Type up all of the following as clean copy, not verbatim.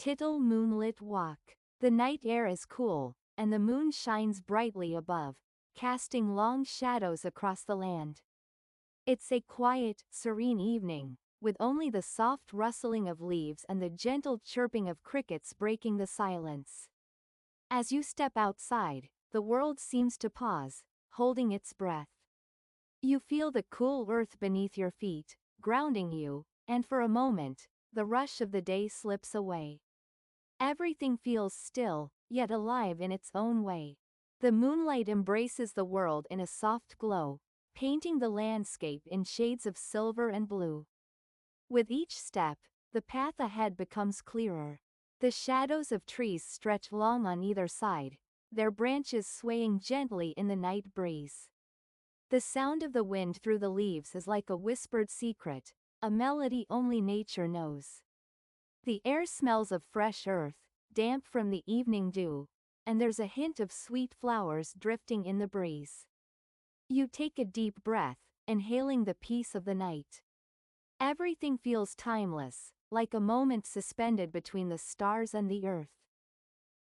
Tittle moonlit walk. The night air is cool, and the moon shines brightly above, casting long shadows across the land. It's a quiet, serene evening, with only the soft rustling of leaves and the gentle chirping of crickets breaking the silence. As you step outside, the world seems to pause, holding its breath. You feel the cool earth beneath your feet, grounding you, and for a moment, the rush of the day slips away. Everything feels still, yet alive in its own way. The moonlight embraces the world in a soft glow, painting the landscape in shades of silver and blue. With each step, the path ahead becomes clearer. The shadows of trees stretch long on either side, their branches swaying gently in the night breeze. The sound of the wind through the leaves is like a whispered secret, a melody only nature knows. The air smells of fresh earth, damp from the evening dew, and there's a hint of sweet flowers drifting in the breeze. You take a deep breath, inhaling the peace of the night. Everything feels timeless, like a moment suspended between the stars and the earth.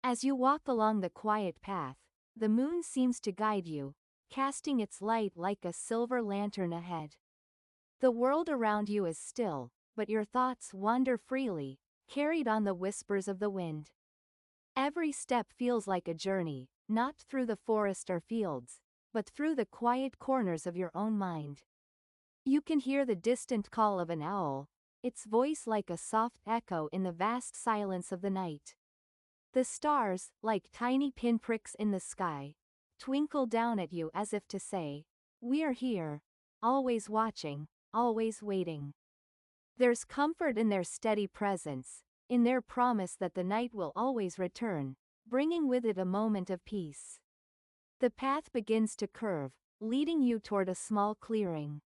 As you walk along the quiet path, the moon seems to guide you, casting its light like a silver lantern ahead. The world around you is still, but your thoughts wander freely, carried on the whispers of the wind. Every step feels like a journey, not through the forest or fields, but through the quiet corners of your own mind. You can hear the distant call of an owl, its voice like a soft echo in the vast silence of the night. The stars, like tiny pinpricks in the sky, twinkle down at you as if to say, "We're here, always watching, always waiting." There's comfort in their steady presence, in their promise that the night will always return, bringing with it a moment of peace. The path begins to curve, leading you toward a small clearing.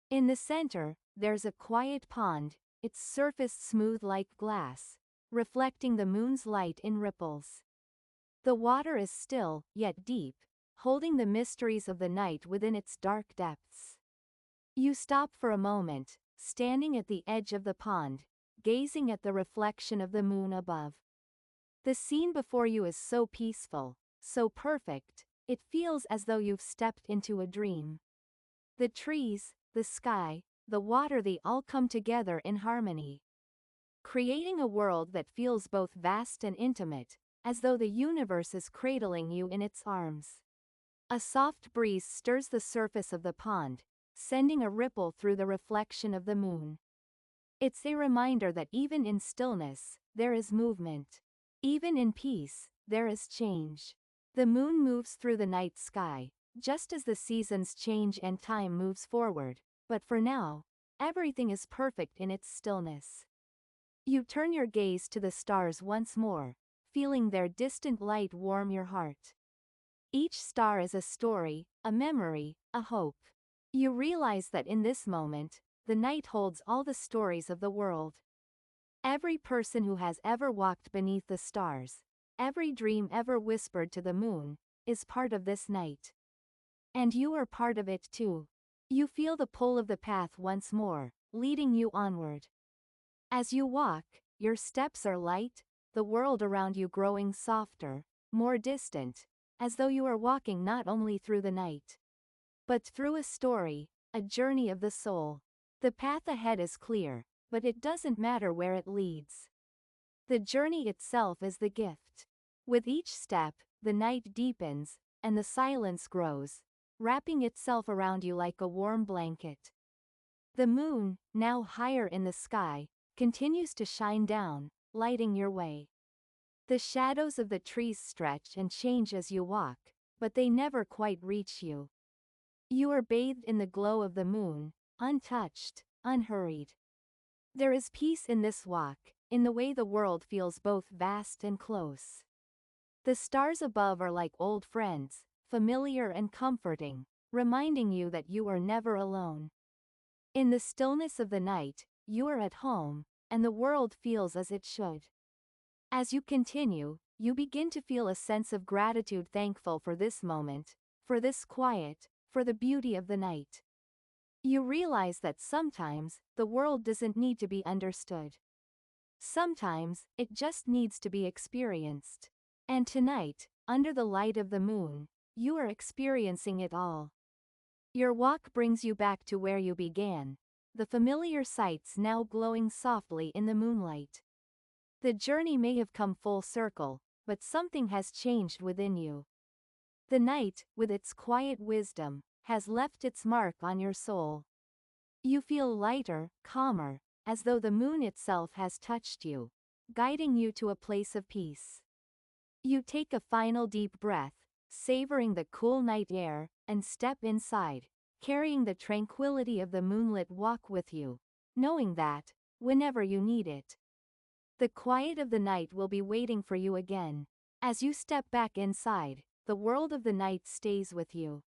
In the center, there's a quiet pond, its surface smooth like glass, reflecting the moon's light in ripples. The water is still, yet deep, holding the mysteries of the night within its dark depths. You stop for a moment, standing at the edge of the pond, gazing at the reflection of the moon above. The scene before you is so peaceful, so perfect, it feels as though you've stepped into a dream. The trees, the sky, the water, they all come together in harmony, creating a world that feels both vast and intimate, as though the universe is cradling you in its arms. A soft breeze stirs the surface of the pond, sending a ripple through the reflection of the moon. It's a reminder that even in stillness, there is movement. Even in peace, there is change. The moon moves through the night sky, just as the seasons change and time moves forward, but for now, everything is perfect in its stillness. You turn your gaze to the stars once more, feeling their distant light warm your heart. Each star is a story, a memory, a hope. You realize that in this moment, the night holds all the stories of the world. Every person who has ever walked beneath the stars, every dream ever whispered to the moon, is part of this night. And you are part of it too. You feel the pull of the path once more, leading you onward. As you walk, your steps are light, the world around you growing softer, more distant, as though you are walking not only through the night, but through a story, a journey of the soul. The path ahead is clear, but it doesn't matter where it leads. The journey itself is the gift. With each step, the night deepens, and the silence grows, wrapping itself around you like a warm blanket. The moon, now higher in the sky, continues to shine down, lighting your way. The shadows of the trees stretch and change as you walk, but they never quite reach you. You are bathed in the glow of the moon, untouched, unhurried. There is peace in this walk, in the way the world feels both vast and close. The stars above are like old friends, familiar and comforting, reminding you that you are never alone. In the stillness of the night, you are at home, and the world feels as it should. As you continue, you begin to feel a sense of gratitude, thankful for this moment, for this quiet, for the beauty of the night. You realize that sometimes, the world doesn't need to be understood. Sometimes, it just needs to be experienced. And tonight, under the light of the moon, you are experiencing it all. Your walk brings you back to where you began, the familiar sights now glowing softly in the moonlight. The journey may have come full circle, but something has changed within you. The night, with its quiet wisdom, has left its mark on your soul. You feel lighter, calmer, as though the moon itself has touched you, guiding you to a place of peace. You take a final deep breath, savoring the cool night air, and step inside, carrying the tranquility of the moonlit walk with you, knowing that, whenever you need it, the quiet of the night will be waiting for you again. As you step back inside, the world of the night stays with you.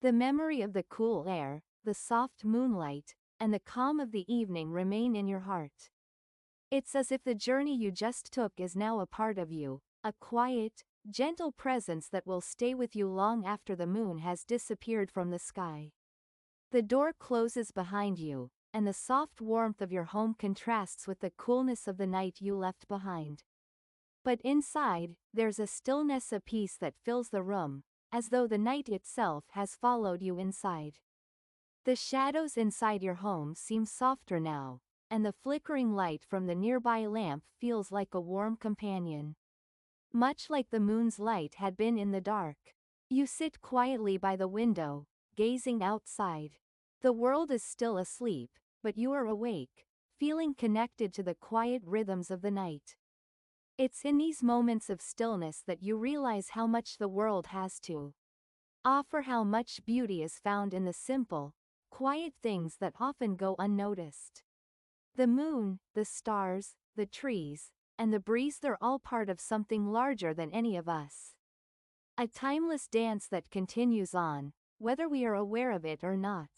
The memory of the cool air, the soft moonlight, and the calm of the evening remain in your heart. It's as if the journey you just took is now a part of you, a quiet, gentle presence that will stay with you long after the moon has disappeared from the sky. The door closes behind you, and the soft warmth of your home contrasts with the coolness of the night you left behind. But inside, there's a stillness, a peace that fills the room, as though the night itself has followed you inside. The shadows inside your home seem softer now, and the flickering light from the nearby lamp feels like a warm companion. Much like the moon's light had been in the dark, you sit quietly by the window, gazing outside. The world is still asleep, but you are awake, feeling connected to the quiet rhythms of the night. It's in these moments of stillness that you realize how much the world has to offer, how much beauty is found in the simple, quiet things that often go unnoticed. The moon, the stars, the trees, and the breeze, they're all part of something larger than any of us. A timeless dance that continues on, whether we are aware of it or not.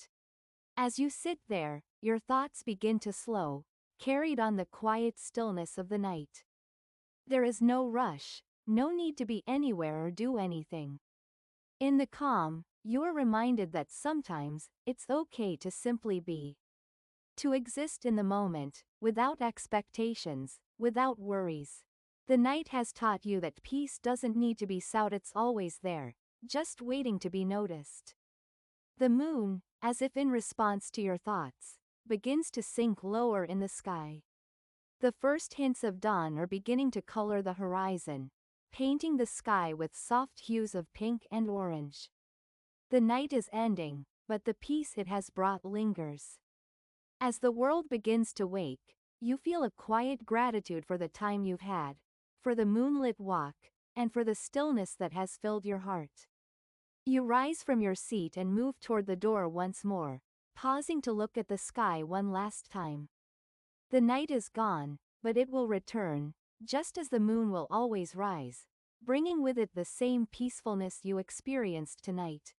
As you sit there, your thoughts begin to slow, carried on the quiet stillness of the night. There is no rush, no need to be anywhere or do anything. In the calm, you are reminded that sometimes, it's okay to simply be. To exist in the moment, without expectations, without worries. The night has taught you that peace doesn't need to be sought, it's always there, just waiting to be noticed. The moon, as if in response to your thoughts, begins to sink lower in the sky. The first hints of dawn are beginning to color the horizon, painting the sky with soft hues of pink and orange. The night is ending, but the peace it has brought lingers. As the world begins to wake, you feel a quiet gratitude for the time you've had, for the moonlit walk, and for the stillness that has filled your heart. You rise from your seat and move toward the door once more, pausing to look at the sky one last time. The night is gone, but it will return, just as the moon will always rise, bringing with it the same peacefulness you experienced tonight.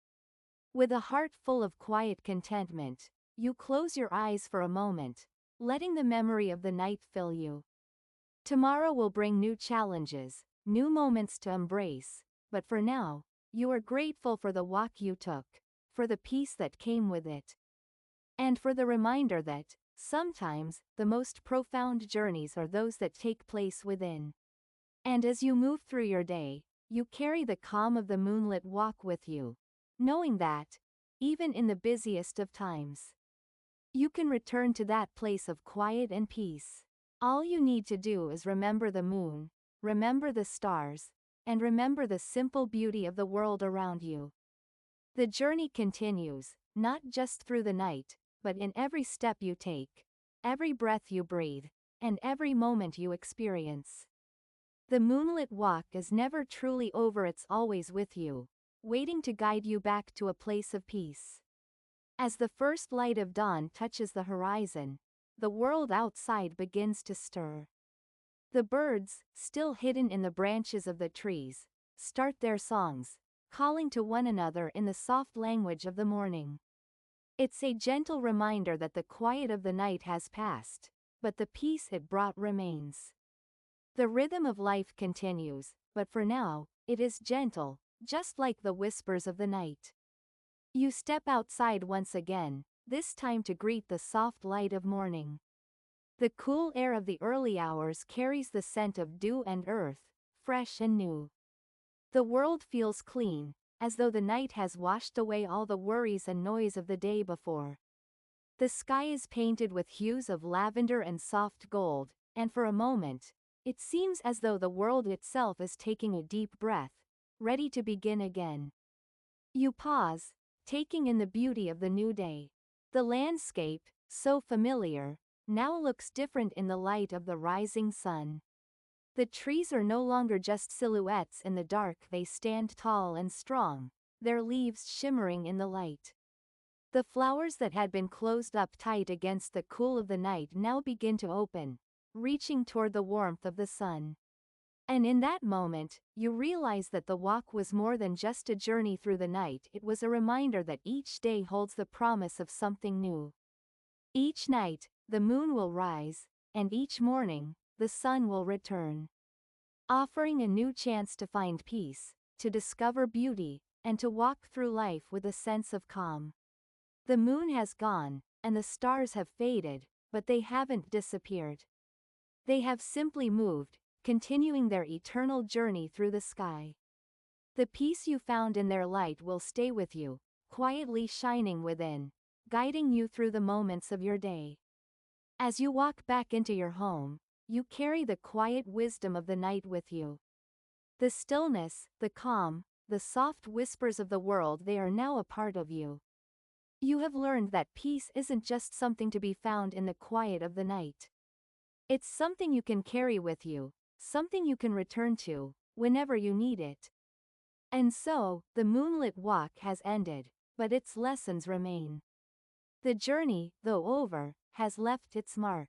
With a heart full of quiet contentment, you close your eyes for a moment, letting the memory of the night fill you. Tomorrow will bring new challenges, new moments to embrace, but for now, you are grateful for the walk you took, for the peace that came with it, and for the reminder that, sometimes, the most profound journeys are those that take place within. And as you move through your day, you carry the calm of the moonlit walk with you, knowing that, even in the busiest of times, you can return to that place of quiet and peace. All you need to do is remember the moon, remember the stars, and remember the simple beauty of the world around you. The journey continues, not just through the night, but in every step you take, every breath you breathe, and every moment you experience. The moonlit walk is never truly over, it's always with you, waiting to guide you back to a place of peace. As the first light of dawn touches the horizon, the world outside begins to stir. The birds, still hidden in the branches of the trees, start their songs, calling to one another in the soft language of the morning. It's a gentle reminder that the quiet of the night has passed, but the peace it brought remains. The rhythm of life continues, but for now, it is gentle, just like the whispers of the night. You step outside once again, this time to greet the soft light of morning. The cool air of the early hours carries the scent of dew and earth, fresh and new. The world feels clean, as though the night has washed away all the worries and noise of the day before. The sky is painted with hues of lavender and soft gold, and for a moment, it seems as though the world itself is taking a deep breath, ready to begin again. You pause, taking in the beauty of the new day. The landscape, so familiar, now looks different in the light of the rising sun. The trees are no longer just silhouettes in the dark, they stand tall and strong, their leaves shimmering in the light. The flowers that had been closed up tight against the cool of the night now begin to open, reaching toward the warmth of the sun. And in that moment, you realize that the walk was more than just a journey through the night, it was a reminder that each day holds the promise of something new. Each night, the moon will rise, and each morning, the sun will return, offering a new chance to find peace, to discover beauty, and to walk through life with a sense of calm. The moon has gone, and the stars have faded, but they haven't disappeared. They have simply moved, continuing their eternal journey through the sky. The peace you found in their light will stay with you, quietly shining within, guiding you through the moments of your day. As you walk back into your home, you carry the quiet wisdom of the night with you. The stillness, the calm, the soft whispers of the world, they are now a part of you. You have learned that peace isn't just something to be found in the quiet of the night. It's something you can carry with you, something you can return to, whenever you need it. And so, the moonlit walk has ended, but its lessons remain. The journey, though over, has left its mark.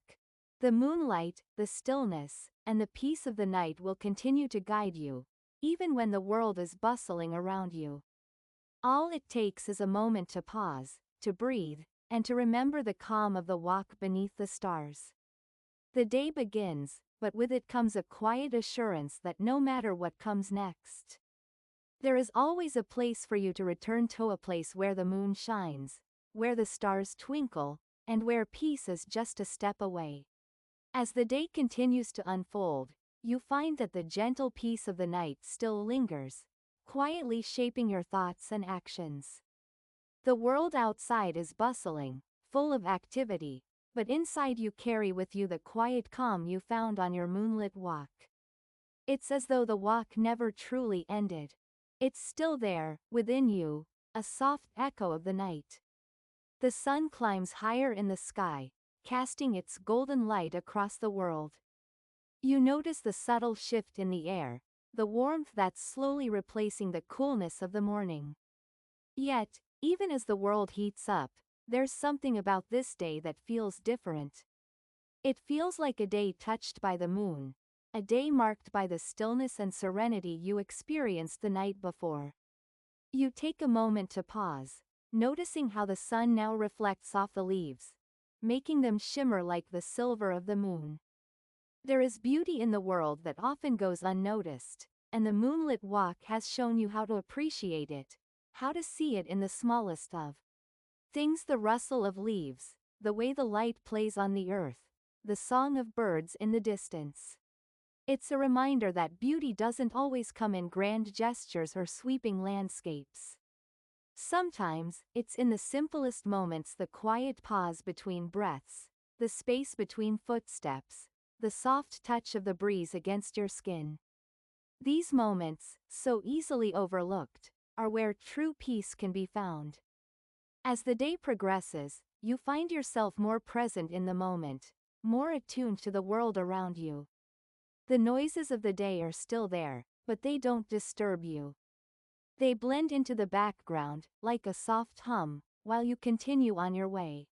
The moonlight, the stillness, and the peace of the night will continue to guide you, even when the world is bustling around you. All it takes is a moment to pause, to breathe, and to remember the calm of the walk beneath the stars. The day begins, but with it comes a quiet assurance that no matter what comes next, there is always a place for you to return to, a place where the moon shines, where the stars twinkle, and where peace is just a step away. As the day continues to unfold, you find that the gentle peace of the night still lingers, quietly shaping your thoughts and actions. The world outside is bustling, full of activity, but inside you carry with you the quiet calm you found on your moonlit walk. It's as though the walk never truly ended. It's still there, within you, a soft echo of the night. The sun climbs higher in the sky, casting its golden light across the world. You notice the subtle shift in the air, the warmth that's slowly replacing the coolness of the morning. Yet, even as the world heats up, there's something about this day that feels different. It feels like a day touched by the moon, a day marked by the stillness and serenity you experienced the night before. You take a moment to pause, noticing how the sun now reflects off the leaves, making them shimmer like the silver of the moon. There is beauty in the world that often goes unnoticed, and the moonlit walk has shown you how to appreciate it, how to see it in the smallest of things: the rustle of leaves, the way the light plays on the earth, the song of birds in the distance. It's a reminder that beauty doesn't always come in grand gestures or sweeping landscapes. Sometimes, it's in the simplest moments: the quiet pause between breaths, the space between footsteps, the soft touch of the breeze against your skin. These moments, so easily overlooked, are where true peace can be found. As the day progresses, you find yourself more present in the moment, more attuned to the world around you. The noises of the day are still there, but they don't disturb you. They blend into the background, like a soft hum, while you continue on your way,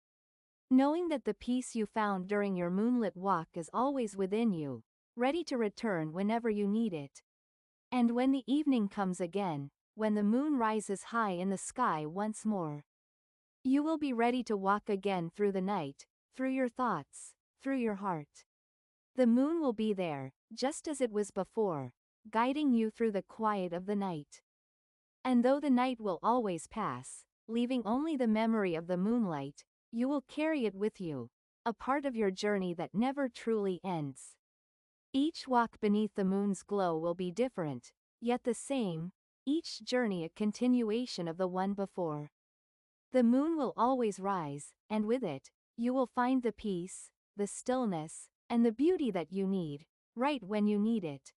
knowing that the peace you found during your moonlit walk is always within you, ready to return whenever you need it. And when the evening comes again, when the moon rises high in the sky once more, you will be ready to walk again through the night, through your thoughts, through your heart. The moon will be there, just as it was before, guiding you through the quiet of the night. And though the night will always pass, leaving only the memory of the moonlight, you will carry it with you, a part of your journey that never truly ends. Each walk beneath the moon's glow will be different, yet the same, each journey a continuation of the one before. The moon will always rise, and with it, you will find the peace, the stillness, and the beauty that you need, right when you need it.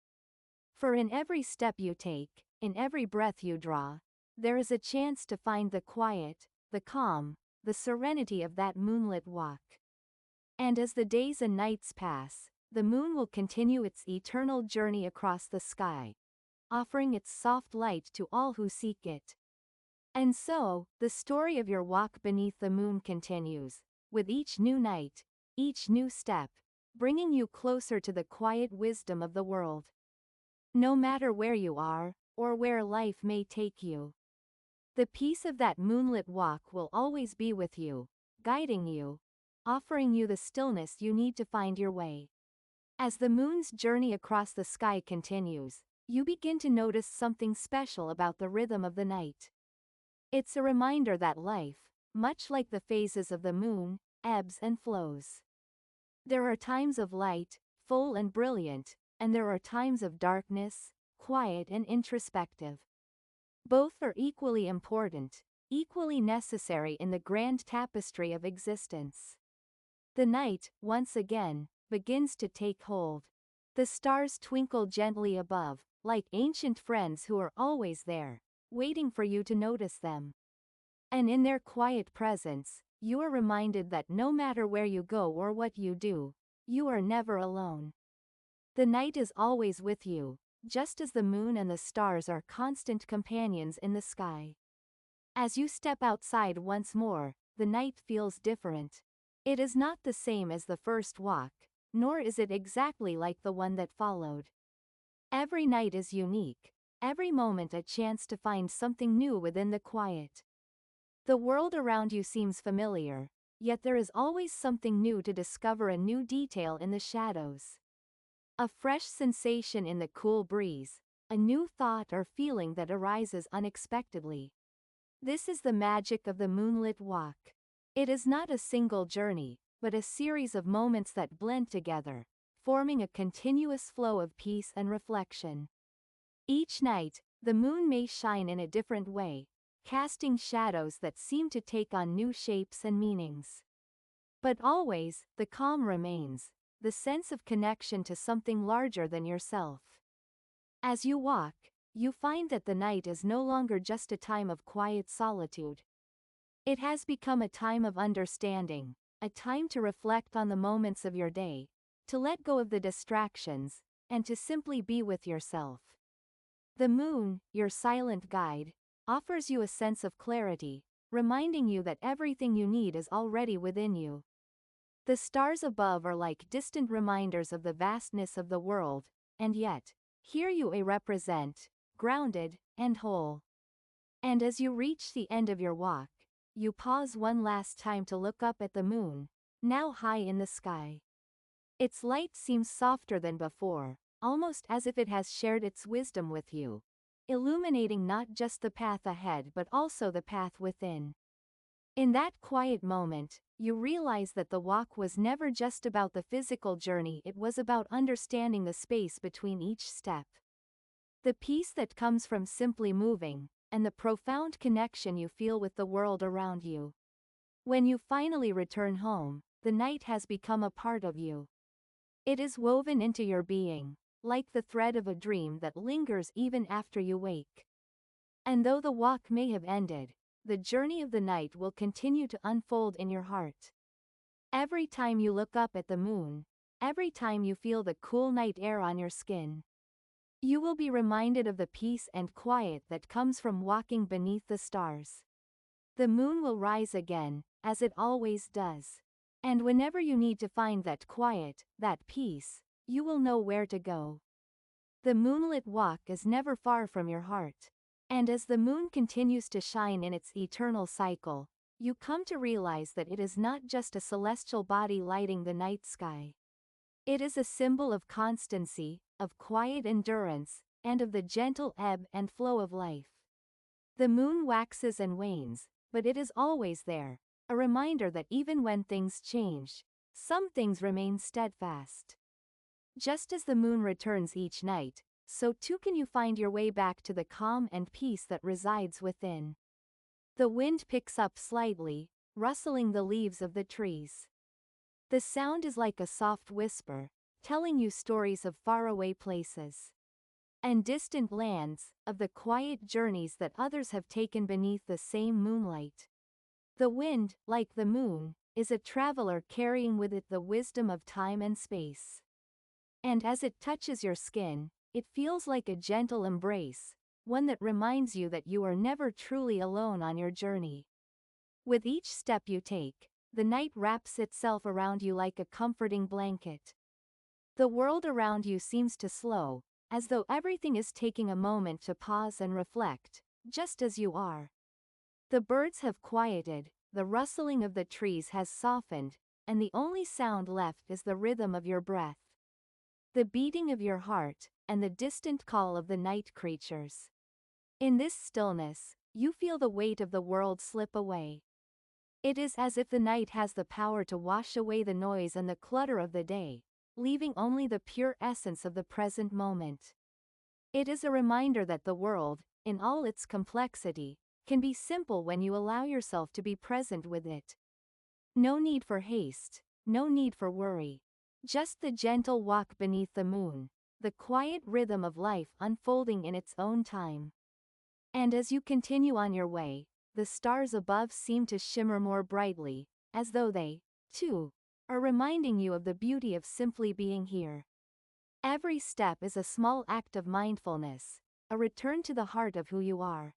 For in every step you take, in every breath you draw, there is a chance to find the quiet, the calm, the serenity of that moonlit walk. And as the days and nights pass, the moon will continue its eternal journey across the sky, offering its soft light to all who seek it. And so, the story of your walk beneath the moon continues, with each new night, each new step, bringing you closer to the quiet wisdom of the world. No matter where you are, or where life may take you, the peace of that moonlit walk will always be with you, guiding you, offering you the stillness you need to find your way. As the moon's journey across the sky continues, you begin to notice something special about the rhythm of the night. It's a reminder that life, much like the phases of the moon, ebbs and flows. There are times of light, full and brilliant, and there are times of darkness, quiet and introspective. Both are equally important, equally necessary in the grand tapestry of existence. The night, once again, begins to take hold. The stars twinkle gently above, like ancient friends who are always there, waiting for you to notice them. And in their quiet presence, you are reminded that no matter where you go or what you do, you are never alone. The night is always with you, just as the moon and the stars are constant companions in the sky. As you step outside once more, the night feels different. It is not the same as the first walk, nor is it exactly like the one that followed. Every night is unique, every moment a chance to find something new within the quiet. The world around you seems familiar, yet there is always something new to discover, a new detail in the shadows. A fresh sensation in the cool breeze, a new thought or feeling that arises unexpectedly. This is the magic of the moonlit walk. It is not a single journey, but a series of moments that blend together, forming a continuous flow of peace and reflection. Each night, the moon may shine in a different way, casting shadows that seem to take on new shapes and meanings. But always, the calm remains, the sense of connection to something larger than yourself. As you walk, you find that the night is no longer just a time of quiet solitude. It has become a time of understanding, a time to reflect on the moments of your day, to let go of the distractions, and to simply be with yourself. The moon, your silent guide, offers you a sense of clarity, reminding you that everything you need is already within you. The stars above are like distant reminders of the vastness of the world, and yet, here you represent, grounded and whole. And as you reach the end of your walk, you pause one last time to look up at the moon, now high in the sky. Its light seems softer than before, almost as if it has shared its wisdom with you, illuminating not just the path ahead but also the path within. In that quiet moment, you realize that the walk was never just about the physical journey, it was about understanding the space between each step. The peace that comes from simply moving, and the profound connection you feel with the world around you. When you finally return home, the night has become a part of you. It is woven into your being, like the thread of a dream that lingers even after you wake. And though the walk may have ended, the journey of the night will continue to unfold in your heart. Every time you look up at the moon, every time you feel the cool night air on your skin, you will be reminded of the peace and quiet that comes from walking beneath the stars. The moon will rise again, as it always does. And whenever you need to find that quiet, that peace, you will know where to go. The moonlit walk is never far from your heart. And as the moon continues to shine in its eternal cycle, you come to realize that it is not just a celestial body lighting the night sky. It is a symbol of constancy, of quiet endurance, and of the gentle ebb and flow of life. The moon waxes and wanes, but it is always there, a reminder that even when things change, some things remain steadfast. Just as the moon returns each night, so too can you find your way back to the calm and peace that resides within. The wind picks up slightly, rustling the leaves of the trees. The sound is like a soft whisper, telling you stories of faraway places and distant lands, of the quiet journeys that others have taken beneath the same moonlight. The wind, like the moon, is a traveler carrying with it the wisdom of time and space. And as it touches your skin, it feels like a gentle embrace, one that reminds you that you are never truly alone on your journey. With each step you take, the night wraps itself around you like a comforting blanket. The world around you seems to slow, as though everything is taking a moment to pause and reflect, just as you are. The birds have quieted, the rustling of the trees has softened, and the only sound left is the rhythm of your breath, the beating of your heart, and the distant call of the night creatures. In this stillness, you feel the weight of the world slip away. It is as if the night has the power to wash away the noise and the clutter of the day, leaving only the pure essence of the present moment. It is a reminder that the world, in all its complexity, can be simple when you allow yourself to be present with it. No need for haste, no need for worry. Just the gentle walk beneath the moon, the quiet rhythm of life unfolding in its own time. And as you continue on your way, the stars above seem to shimmer more brightly, as though they, too, are reminding you of the beauty of simply being here. Every step is a small act of mindfulness, a return to the heart of who you are.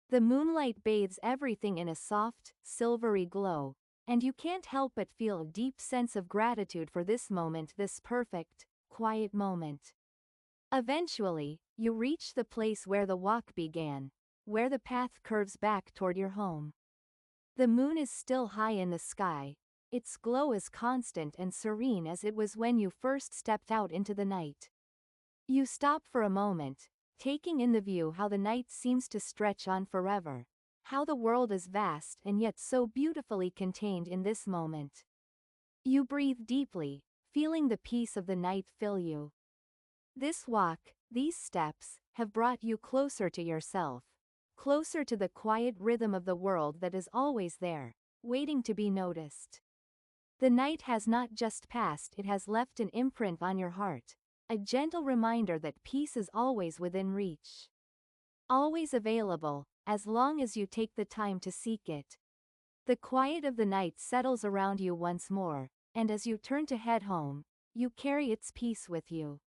The moonlight bathes everything in a soft, silvery glow, and you can't help but feel a deep sense of gratitude for this moment, this perfect, quiet moment. Eventually, you reach the place where the walk began, where the path curves back toward your home. The moon is still high in the sky, its glow is constant and serene as it was when you first stepped out into the night. You stop for a moment, taking in the view how the night seems to stretch on forever, how the world is vast and yet so beautifully contained in this moment. You breathe deeply, feeling the peace of the night fill you. This walk, these steps, have brought you closer to yourself, closer to the quiet rhythm of the world that is always there, waiting to be noticed. The night has not just passed, it has left an imprint on your heart, a gentle reminder that peace is always within reach. Always available, as long as you take the time to seek it. The quiet of the night settles around you once more, and as you turn to head home, you carry its peace with you.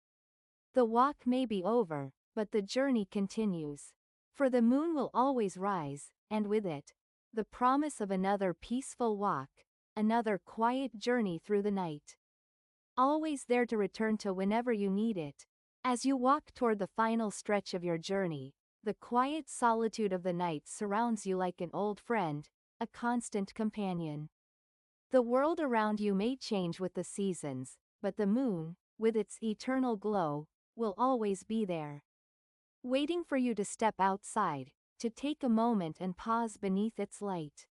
The walk may be over, but the journey continues. For the moon will always rise, and with it, the promise of another peaceful walk, another quiet journey through the night. Always there to return to whenever you need it. As you walk toward the final stretch of your journey, the quiet solitude of the night surrounds you like an old friend, a constant companion. The world around you may change with the seasons, but the moon, with its eternal glow, will always be there, waiting for you to step outside, to take a moment and pause beneath its light.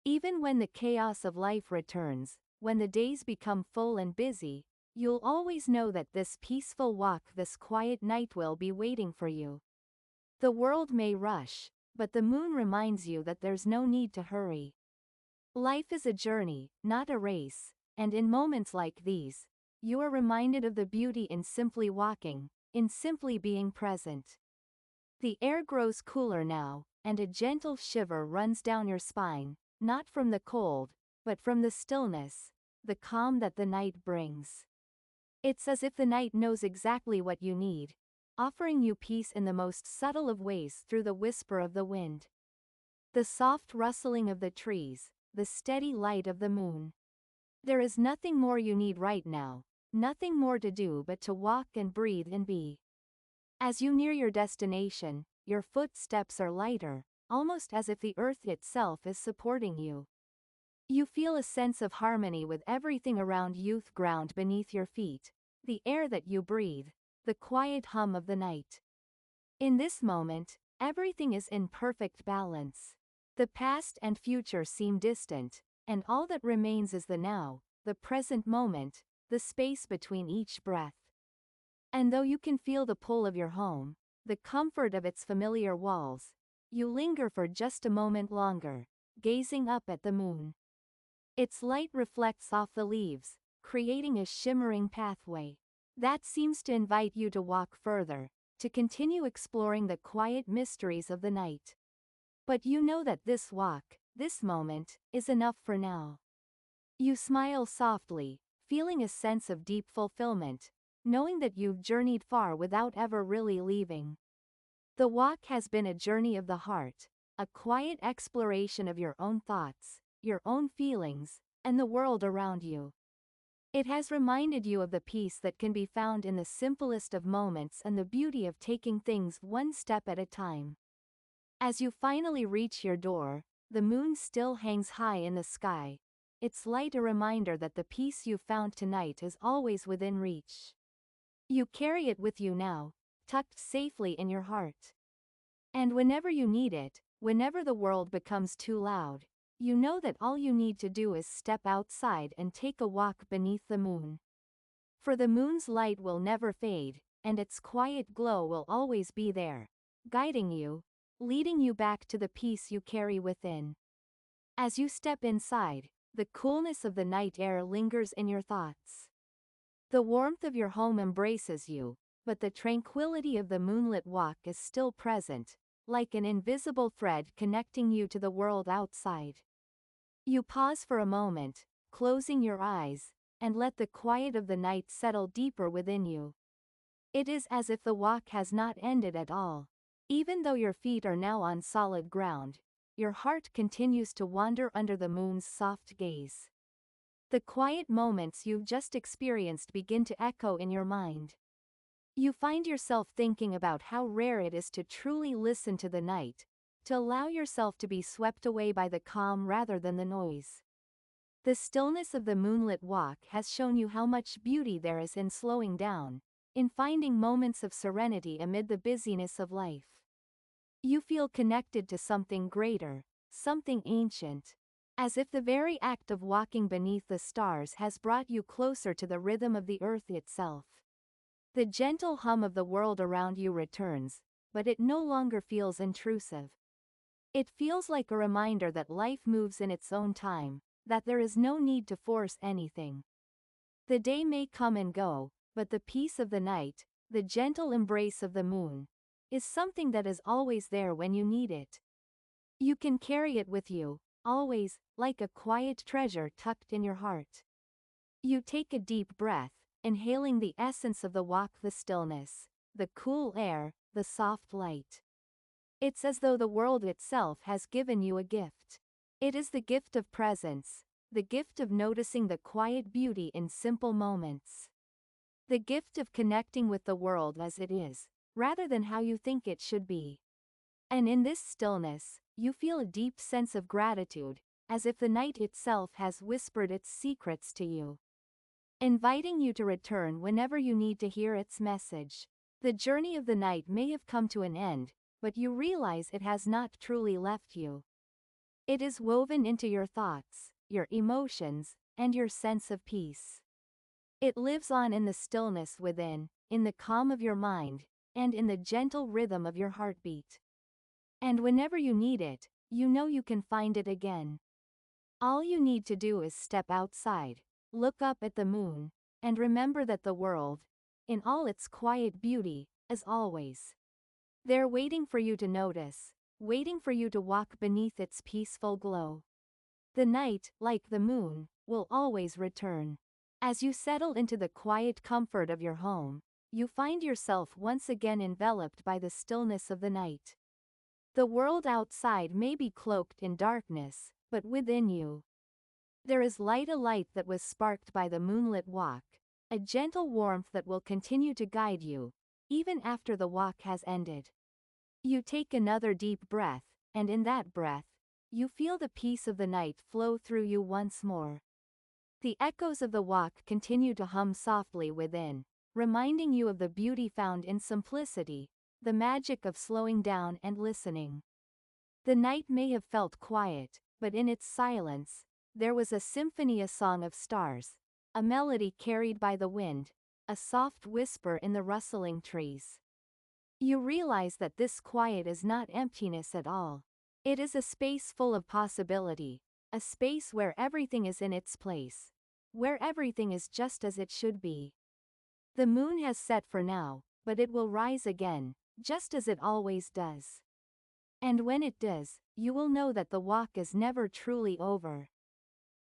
Even when the chaos of life returns, when the days become full and busy, you'll always know that this peaceful walk, this quiet night will be waiting for you. The world may rush, but the moon reminds you that there's no need to hurry. Life is a journey, not a race, and in moments like these, you are reminded of the beauty in simply walking, in simply being present. The air grows cooler now, and a gentle shiver runs down your spine, not from the cold, but from the stillness, the calm that the night brings. It's as if the night knows exactly what you need, offering you peace in the most subtle of ways through the whisper of the wind, the soft rustling of the trees, the steady light of the moon. There is nothing more you need right now, nothing more to do but to walk and breathe and be. As you near your destination, your footsteps are lighter, almost as if the earth itself is supporting you. You feel a sense of harmony with everything around you, the ground beneath your feet, the air that you breathe, the quiet hum of the night. In this moment, everything is in perfect balance. The past and future seem distant, and all that remains is the now, the present moment, the space between each breath. And though you can feel the pull of your home, the comfort of its familiar walls, you linger for just a moment longer, gazing up at the moon. Its light reflects off the leaves, creating a shimmering pathway that seems to invite you to walk further, to continue exploring the quiet mysteries of the night. But you know that this walk, this moment, is enough for now. You smile softly, feeling a sense of deep fulfillment, knowing that you've journeyed far without ever really leaving. The walk has been a journey of the heart, a quiet exploration of your own thoughts, your own feelings, and the world around you. It has reminded you of the peace that can be found in the simplest of moments and the beauty of taking things one step at a time. As you finally reach your door, the moon still hangs high in the sky, its light a reminder that the peace you found tonight is always within reach. You carry it with you now, tucked safely in your heart. And whenever you need it, whenever the world becomes too loud, you know that all you need to do is step outside and take a walk beneath the moon. For the moon's light will never fade, and its quiet glow will always be there, guiding you, leading you back to the peace you carry within. As you step inside, the coolness of the night air lingers in your thoughts. The warmth of your home embraces you, but the tranquility of the moonlit walk is still present, like an invisible thread connecting you to the world outside. You pause for a moment, closing your eyes, and let the quiet of the night settle deeper within you. It is as if the walk has not ended at all. Even though your feet are now on solid ground, your heart continues to wander under the moon's soft gaze. The quiet moments you've just experienced begin to echo in your mind. You find yourself thinking about how rare it is to truly listen to the night, to allow yourself to be swept away by the calm rather than the noise. The stillness of the moonlit walk has shown you how much beauty there is in slowing down, in finding moments of serenity amid the busyness of life. You feel connected to something greater, something ancient, as if the very act of walking beneath the stars has brought you closer to the rhythm of the earth itself. The gentle hum of the world around you returns, but it no longer feels intrusive. It feels like a reminder that life moves in its own time, that there is no need to force anything. The day may come and go, but the peace of the night, the gentle embrace of the moon, is something that is always there when you need it. You can carry it with you, always, like a quiet treasure tucked in your heart. You take a deep breath, inhaling the essence of the walk, the stillness, the cool air, the soft light. It's as though the world itself has given you a gift. It is the gift of presence, the gift of noticing the quiet beauty in simple moments. The gift of connecting with the world as it is, rather than how you think it should be. And in this stillness, you feel a deep sense of gratitude, as if the night itself has whispered its secrets to you, inviting you to return whenever you need to hear its message. The journey of the night may have come to an end, but you realize it has not truly left you. It is woven into your thoughts, your emotions, and your sense of peace. It lives on in the stillness within, in the calm of your mind, and in the gentle rhythm of your heartbeat. And whenever you need it, you know you can find it again. All you need to do is step outside, look up at the moon, and remember that the world, in all its quiet beauty, is always there waiting for you to notice, waiting for you to walk beneath its peaceful glow. The night, like the moon, will always return. As you settle into the quiet comfort of your home, you find yourself once again enveloped by the stillness of the night. The world outside may be cloaked in darkness, but within you, there is light, a light that was sparked by the moonlit walk, a gentle warmth that will continue to guide you, even after the walk has ended. You take another deep breath, and in that breath, you feel the peace of the night flow through you once more. The echoes of the walk continue to hum softly within, reminding you of the beauty found in simplicity, the magic of slowing down and listening. The night may have felt quiet, but in its silence, there was a symphony, a song of stars, a melody carried by the wind, a soft whisper in the rustling trees. You realize that this quiet is not emptiness at all. It is a space full of possibility, a space where everything is in its place, where everything is just as it should be. The moon has set for now, but it will rise again, just as it always does. And when it does, you will know that the walk is never truly over.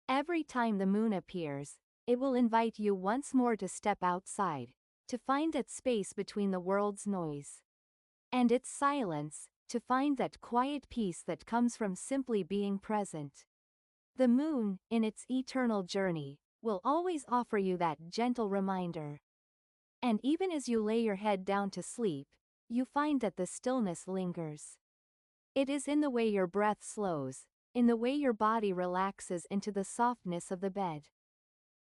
Every time the moon appears, it will invite you once more to step outside, to find that space between the world's noise and its silence, to find that quiet peace that comes from simply being present. The moon, in its eternal journey, will always offer you that gentle reminder. And even as you lay your head down to sleep, you find that the stillness lingers. It is in the way your breath slows, in the way your body relaxes into the softness of the bed.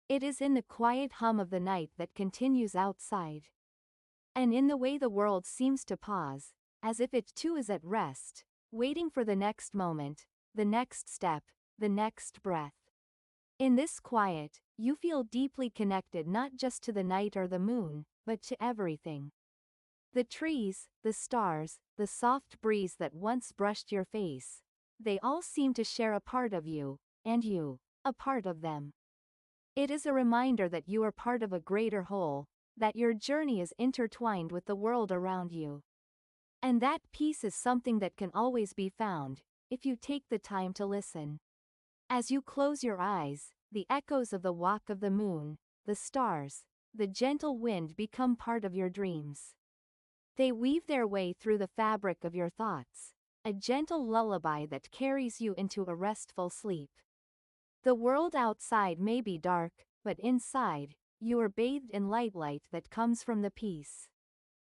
It is in the quiet hum of the night that continues outside. And in the way the world seems to pause, as if it too is at rest, waiting for the next moment, the next step, the next breath. In this quiet, you feel deeply connected not just to the night or the moon, but to everything. The trees, the stars, the soft breeze that once brushed your face, they all seem to share a part of you, and you, a part of them. It is a reminder that you are part of a greater whole, that your journey is intertwined with the world around you. And that peace is something that can always be found, if you take the time to listen. As you close your eyes, the echoes of the walk of the moon, the stars, the gentle wind become part of your dreams. They weave their way through the fabric of your thoughts, a gentle lullaby that carries you into a restful sleep. The world outside may be dark, but inside, you are bathed in light that comes from the peace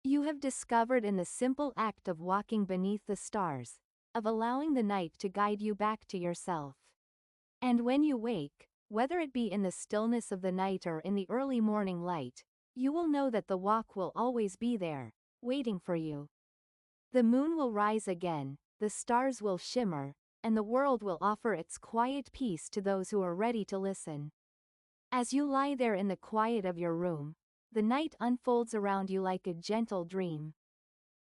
you have discovered in the simple act of walking beneath the stars, of allowing the night to guide you back to yourself. And when you wake, whether it be in the stillness of the night or in the early morning light, you will know that the walk will always be there, waiting for you. The moon will rise again, the stars will shimmer, and the world will offer its quiet peace to those who are ready to listen. As you lie there in the quiet of your room, the night unfolds around you like a gentle dream.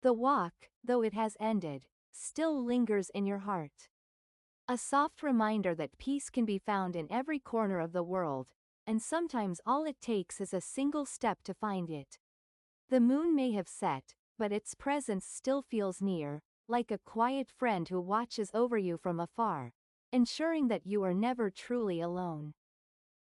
The walk, though it has ended, still lingers in your heart. A soft reminder that peace can be found in every corner of the world, and sometimes all it takes is a single step to find it. The moon may have set, but its presence still feels near, like a quiet friend who watches over you from afar, ensuring that you are never truly alone.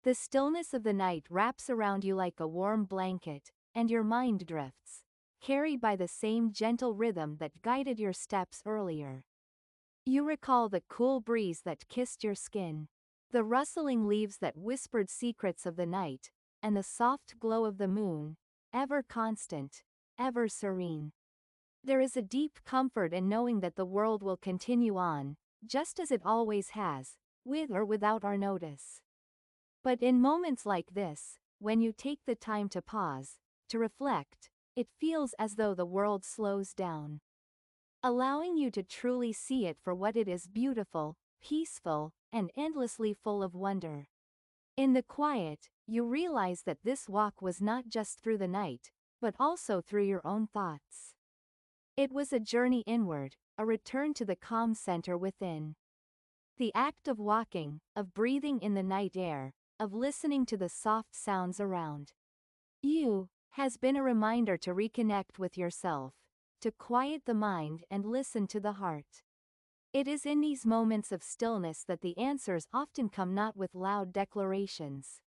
The stillness of the night wraps around you like a warm blanket, and your mind drifts, carried by the same gentle rhythm that guided your steps earlier. You recall the cool breeze that kissed your skin, the rustling leaves that whispered secrets of the night, and the soft glow of the moon, ever constant, ever serene. There is a deep comfort in knowing that the world will continue on, just as it always has, with or without our notice. But in moments like this, when you take the time to pause, to reflect, it feels as though the world slows down, allowing you to truly see it for what it is: beautiful, peaceful, and endlessly full of wonder. In the quiet, you realize that this walk was not just through the night, but also through your own thoughts. It was a journey inward, a return to the calm center within. The act of walking, of breathing in the night air, of listening to the soft sounds around you, has been a reminder to reconnect with yourself, to quiet the mind and listen to the heart. It is in these moments of stillness that the answers often come, not with loud declarations,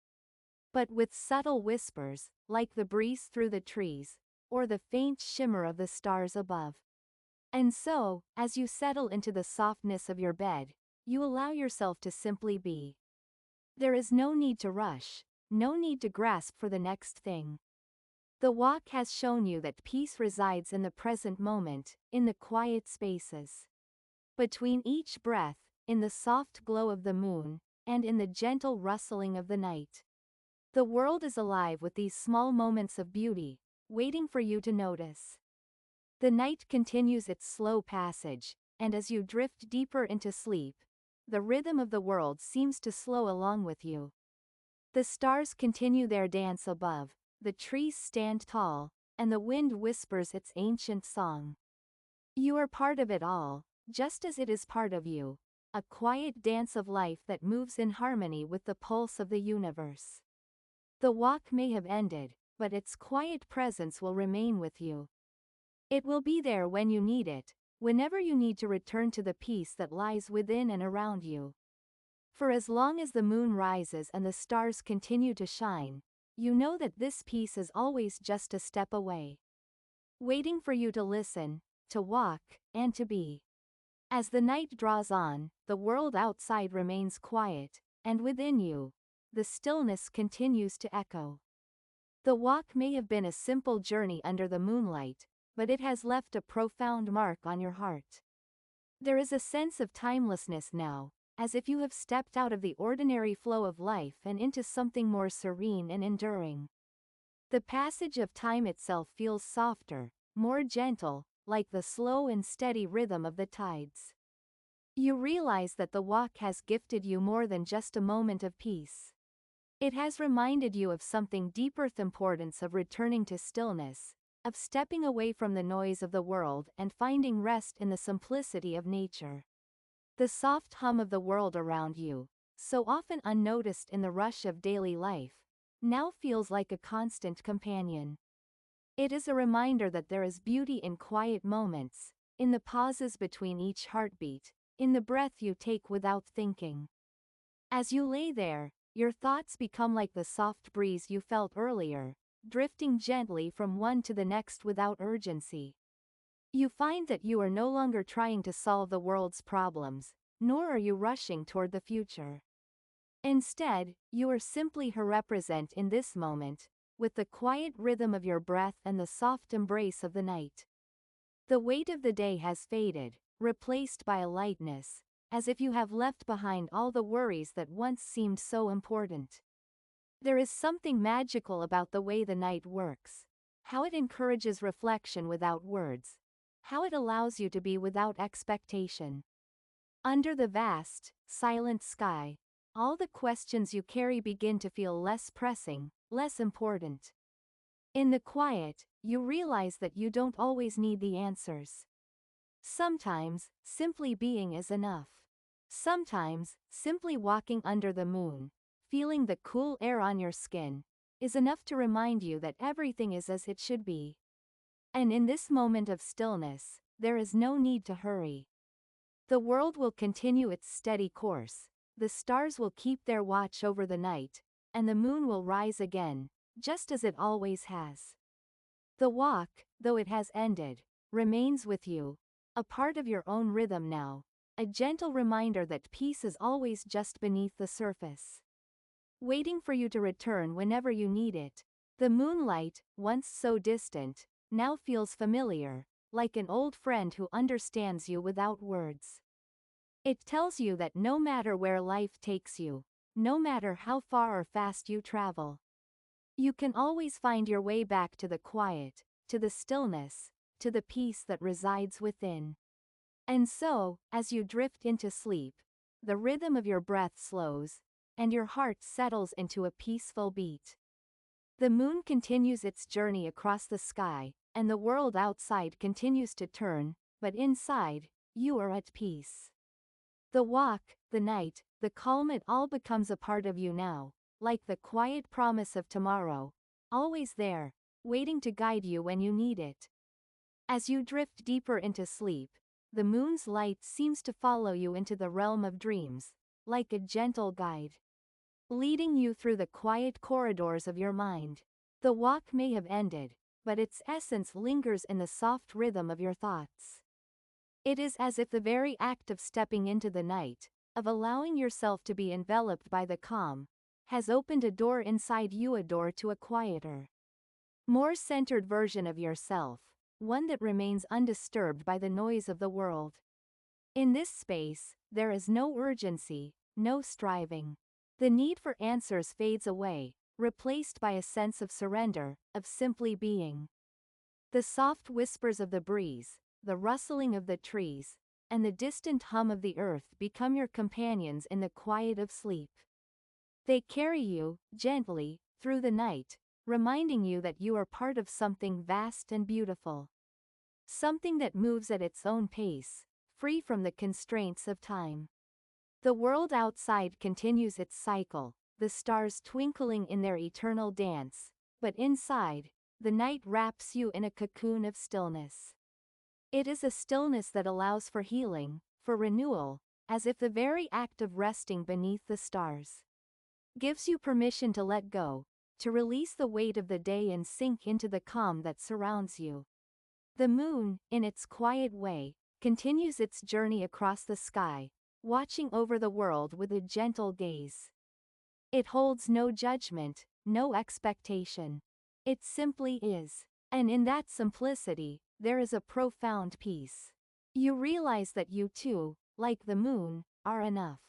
but with subtle whispers, like the breeze through the trees, or the faint shimmer of the stars above. And so, as you settle into the softness of your bed, you allow yourself to simply be. There is no need to rush, no need to grasp for the next thing. The walk has shown you that peace resides in the present moment, in the quiet spaces between each breath, in the soft glow of the moon, and in the gentle rustling of the night. The world is alive with these small moments of beauty, waiting for you to notice. The night continues its slow passage, and as you drift deeper into sleep, the rhythm of the world seems to slow along with you. The stars continue their dance above, the trees stand tall, and the wind whispers its ancient song. You are part of it all, just as it is part of you, a quiet dance of life that moves in harmony with the pulse of the universe. The walk may have ended, but its quiet presence will remain with you. It will be there when you need it, whenever you need to return to the peace that lies within and around you. For as long as the moon rises and the stars continue to shine, you know that this peace is always just a step away, waiting for you to listen, to walk, and to be. As the night draws on, the world outside remains quiet, and within you, the stillness continues to echo. The walk may have been a simple journey under the moonlight, but it has left a profound mark on your heart. There is a sense of timelessness now, as if you have stepped out of the ordinary flow of life and into something more serene and enduring. The passage of time itself feels softer, more gentle, like the slow and steady rhythm of the tides. You realize that the walk has gifted you more than just a moment of peace. It has reminded you of something deeper: the importance of returning to stillness, of stepping away from the noise of the world and finding rest in the simplicity of nature. The soft hum of the world around you, so often unnoticed in the rush of daily life, now feels like a constant companion. It is a reminder that there is beauty in quiet moments, in the pauses between each heartbeat, in the breath you take without thinking. As you lay there, your thoughts become like the soft breeze you felt earlier, drifting gently from one to the next without urgency. You find that you are no longer trying to solve the world's problems, nor are you rushing toward the future. Instead, you are simply present in this moment, with the quiet rhythm of your breath and the soft embrace of the night. The weight of the day has faded, replaced by a lightness, as if you have left behind all the worries that once seemed so important. There is something magical about the way the night works, how it encourages reflection without words, how it allows you to be without expectation. Under the vast, silent sky, all the questions you carry begin to feel less pressing, less important. In the quiet, you realize that you don't always need the answers. Sometimes, simply being is enough. Sometimes, simply walking under the moon, feeling the cool air on your skin, is enough to remind you that everything is as it should be. And in this moment of stillness, there is no need to hurry. The world will continue its steady course, the stars will keep their watch over the night, and the moon will rise again, just as it always has. The walk, though it has ended, remains with you, a part of your own rhythm now, a gentle reminder that peace is always just beneath the surface, waiting for you to return whenever you need it. The moonlight, once so distant, now feels familiar, like an old friend who understands you without words. It tells you that no matter where life takes you, no matter how far or fast you travel, you can always find your way back to the quiet, to the stillness, to the peace that resides within. And so, as you drift into sleep, the rhythm of your breath slows, and your heart settles into a peaceful beat. The moon continues its journey across the sky, and the world outside continues to turn, but inside, you are at peace. The walk, the night, the calm, it all becomes a part of you now, like the quiet promise of tomorrow, always there, waiting to guide you when you need it. As you drift deeper into sleep, the moon's light seems to follow you into the realm of dreams, like a gentle guide, leading you through the quiet corridors of your mind. The walk may have ended, but its essence lingers in the soft rhythm of your thoughts. It is as if the very act of stepping into the night, of allowing yourself to be enveloped by the calm, has opened a door inside you, a door to a quieter, more centered version of yourself, one that remains undisturbed by the noise of the world. In this space, there is no urgency, no striving. The need for answers fades away, replaced by a sense of surrender, of simply being. The soft whispers of the breeze, the rustling of the trees, and the distant hum of the earth become your companions in the quiet of sleep. They carry you, gently, through the night, reminding you that you are part of something vast and beautiful. Something that moves at its own pace, free from the constraints of time. The world outside continues its cycle, the stars twinkling in their eternal dance, but inside, the night wraps you in a cocoon of stillness. It is a stillness that allows for healing, for renewal, as if the very act of resting beneath the stars gives you permission to let go, to release the weight of the day and sink into the calm that surrounds you. The moon, in its quiet way, continues its journey across the sky, watching over the world with a gentle gaze. It holds no judgment, no expectation. It simply is. And in that simplicity, there is a profound peace. You realize that you too, like the moon, are enough.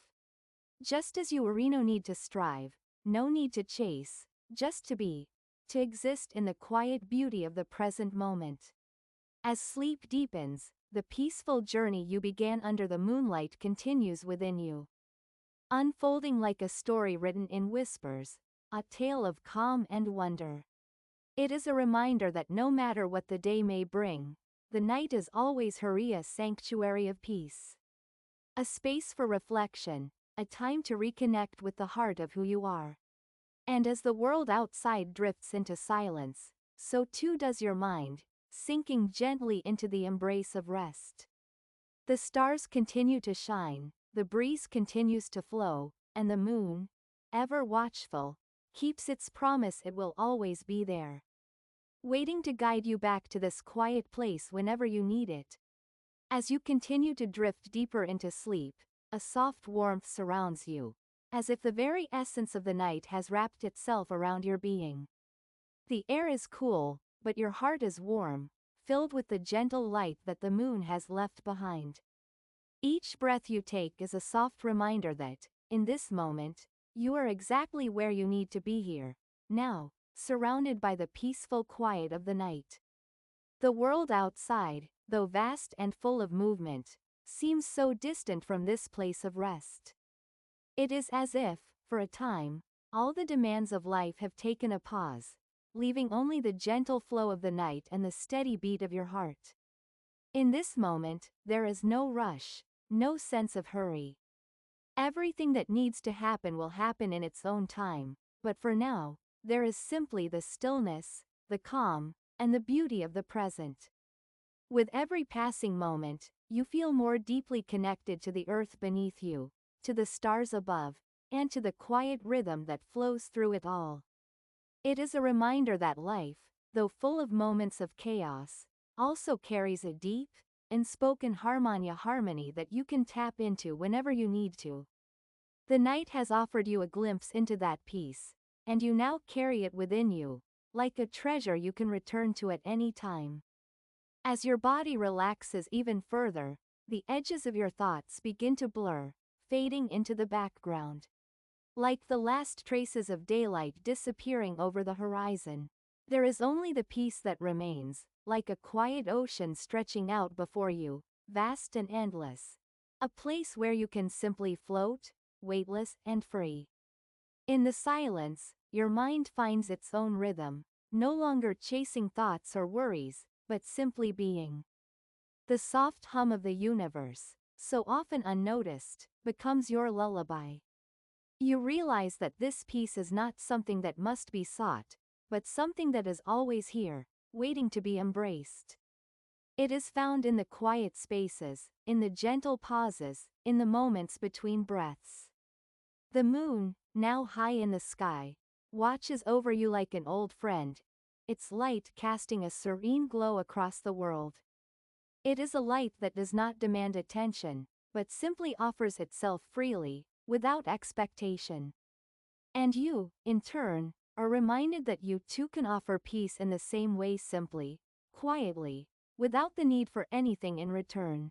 Just as you are, no need to strive, no need to chase, just to be, to exist in the quiet beauty of the present moment. As sleep deepens, the peaceful journey you began under the moonlight continues within you. Unfolding like a story written in whispers, a tale of calm and wonder. It is a reminder that no matter what the day may bring, the night is always a sanctuary of peace. A space for reflection, a time to reconnect with the heart of who you are. And as the world outside drifts into silence, so too does your mind, sinking gently into the embrace of rest. The stars continue to shine, the breeze continues to flow, and the moon, ever watchful, keeps its promise it will always be there, waiting to guide you back to this quiet place whenever you need it. As you continue to drift deeper into sleep, a soft warmth surrounds you, as if the very essence of the night has wrapped itself around your being. The air is cool, but your heart is warm, filled with the gentle light that the moon has left behind. Each breath you take is a soft reminder that, in this moment, you are exactly where you need to be here, now, surrounded by the peaceful quiet of the night. The world outside, though vast and full of movement, seems so distant from this place of rest. It is as if, for a time, all the demands of life have taken a pause, leaving only the gentle flow of the night and the steady beat of your heart. In this moment, there is no rush, no sense of hurry. Everything that needs to happen will happen in its own time, but for now, there is simply the stillness, the calm, and the beauty of the present. With every passing moment, you feel more deeply connected to the earth beneath you, to the stars above, and to the quiet rhythm that flows through it all. It is a reminder that life, though full of moments of chaos, also carries a deep, unspoken harmony that you can tap into whenever you need to. The night has offered you a glimpse into that peace, and you now carry it within you, like a treasure you can return to at any time. As your body relaxes even further, the edges of your thoughts begin to blur, fading into the background. Like the last traces of daylight disappearing over the horizon, there is only the peace that remains, like a quiet ocean stretching out before you, vast and endless. A place where you can simply float, weightless and free. In the silence, your mind finds its own rhythm, no longer chasing thoughts or worries, but simply being. The soft hum of the universe, so often unnoticed, becomes your lullaby. You realize that this peace is not something that must be sought, but something that is always here, waiting to be embraced. It is found in the quiet spaces, in the gentle pauses, in the moments between breaths. The moon, now high in the sky, watches over you like an old friend, its light casting a serene glow across the world. It is a light that does not demand attention, but simply offers itself freely, without expectation. And you, in turn, are reminded that you too can offer peace in the same way, simply, quietly, without the need for anything in return.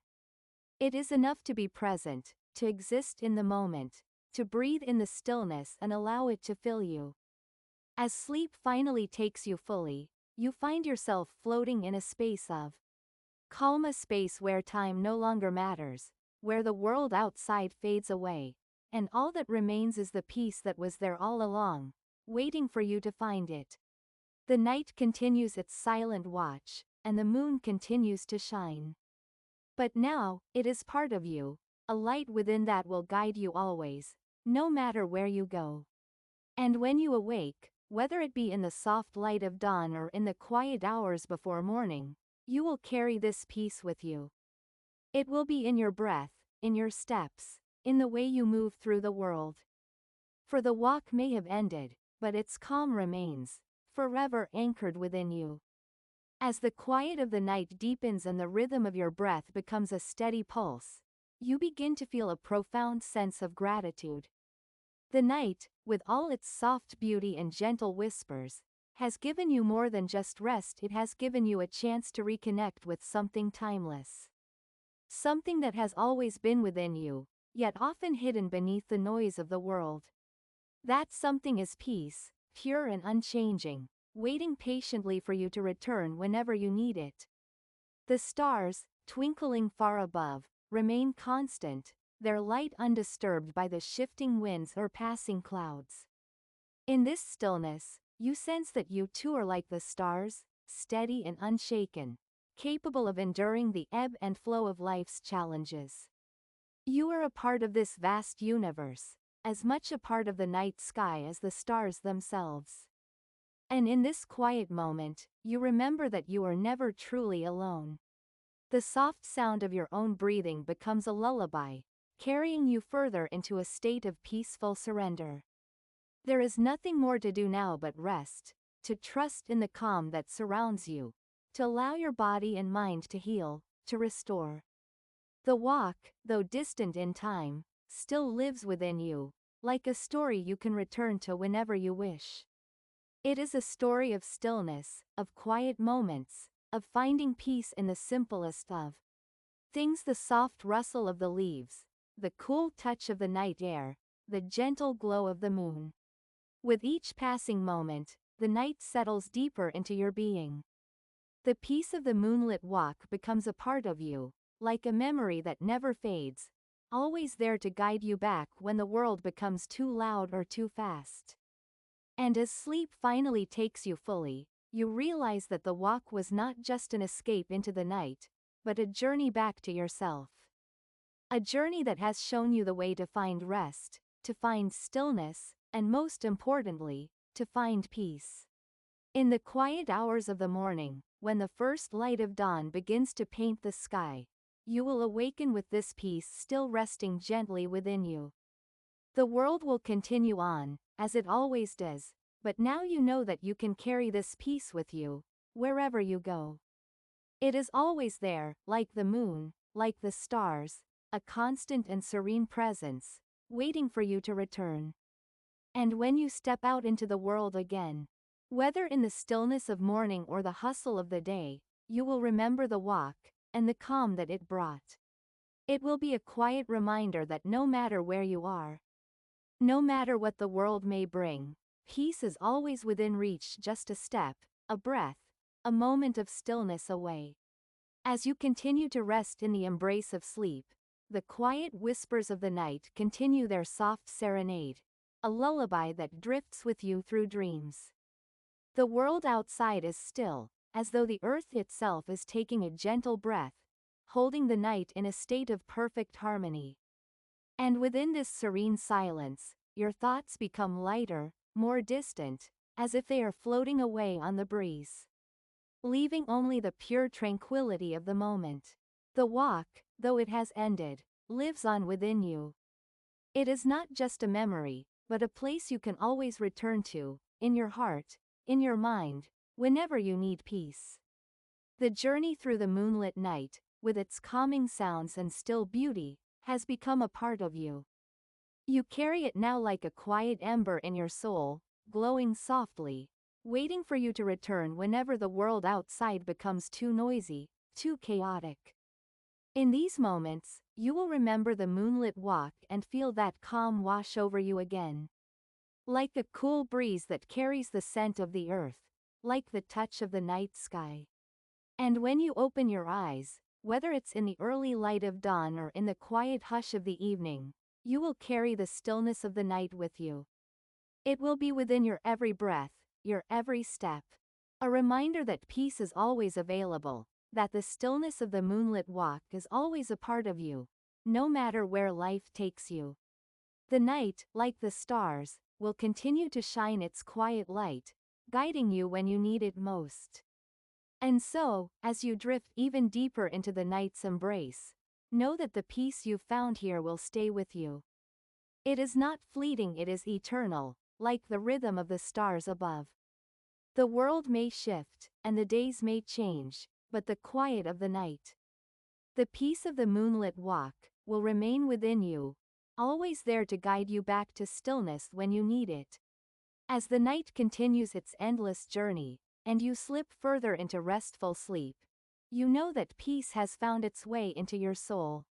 It is enough to be present, to exist in the moment, to breathe in the stillness and allow it to fill you. As sleep finally takes you fully, you find yourself floating in a space of Calm a space where time no longer matters, where the world outside fades away, and all that remains is the peace that was there all along, waiting for you to find it. The night continues its silent watch, and the moon continues to shine. But now, it is part of you, a light within that will guide you always, no matter where you go. And when you awake, whether it be in the soft light of dawn or in the quiet hours before morning, you will carry this peace with you. It will be in your breath, in your steps, in the way you move through the world. For the walk may have ended, but its calm remains, forever anchored within you. As the quiet of the night deepens and the rhythm of your breath becomes a steady pulse, you begin to feel a profound sense of gratitude. The night, with all its soft beauty and gentle whispers, has given you more than just rest. It has given you a chance to reconnect with something timeless. Something that has always been within you, yet often hidden beneath the noise of the world. That something is peace, pure and unchanging, waiting patiently for you to return whenever you need it. The stars, twinkling far above, remain constant, their light undisturbed by the shifting winds or passing clouds. In this stillness, you sense that you too are like the stars, steady and unshaken, capable of enduring the ebb and flow of life's challenges. You are a part of this vast universe, as much a part of the night sky as the stars themselves. And in this quiet moment, you remember that you are never truly alone. The soft sound of your own breathing becomes a lullaby, carrying you further into a state of peaceful surrender. There is nothing more to do now but rest, to trust in the calm that surrounds you, to allow your body and mind to heal, to restore. The walk, though distant in time, still lives within you, like a story you can return to whenever you wish. It is a story of stillness, of quiet moments, of finding peace in the simplest of things: the soft rustle of the leaves, the cool touch of the night air, the gentle glow of the moon. With each passing moment, the night settles deeper into your being. The peace of the moonlit walk becomes a part of you, like a memory that never fades, always there to guide you back when the world becomes too loud or too fast. And as sleep finally takes you fully, you realize that the walk was not just an escape into the night, but a journey back to yourself. A journey that has shown you the way to find rest, to find stillness, and most importantly, to find peace. In the quiet hours of the morning, when the first light of dawn begins to paint the sky, you will awaken with this peace still resting gently within you. The world will continue on, as it always does, but now you know that you can carry this peace with you, wherever you go. It is always there, like the moon, like the stars, a constant and serene presence, waiting for you to return. And when you step out into the world again, whether in the stillness of morning or the hustle of the day, you will remember the walk, and the calm that it brought. It will be a quiet reminder that no matter where you are, no matter what the world may bring, peace is always within reach, just a step, a breath, a moment of stillness away. As you continue to rest in the embrace of sleep, the quiet whispers of the night continue their soft serenade, a lullaby that drifts with you through dreams. The world outside is still, as though the earth itself is taking a gentle breath, holding the night in a state of perfect harmony. And within this serene silence, your thoughts become lighter, more distant, as if they are floating away on the breeze, leaving only the pure tranquility of the moment. The walk, though it has ended, lives on within you. It is not just a memory, but a place you can always return to, in your heart, in your mind, whenever you need peace. The journey through the moonlit night, with its calming sounds and still beauty, has become a part of you. You carry it now like a quiet ember in your soul, glowing softly, waiting for you to return whenever the world outside becomes too noisy, too chaotic. In these moments, you will remember the moonlit walk and feel that calm wash over you again. Like a cool breeze that carries the scent of the earth, like the touch of the night sky. And when you open your eyes, whether it's in the early light of dawn or in the quiet hush of the evening, you will carry the stillness of the night with you. It will be within your every breath, your every step. A reminder that peace is always available, that the stillness of the moonlit walk is always a part of you, no matter where life takes you. The night, like the stars, will continue to shine its quiet light, guiding you when you need it most. And so, as you drift even deeper into the night's embrace, know that the peace you've found here will stay with you. It is not fleeting, it is eternal, like the rhythm of the stars above. The world may shift, and the days may change, but the quiet of the night, the peace of the moonlit walk, will remain within you, always there to guide you back to stillness when you need it. As the night continues its endless journey, and you slip further into restful sleep, you know that peace has found its way into your soul.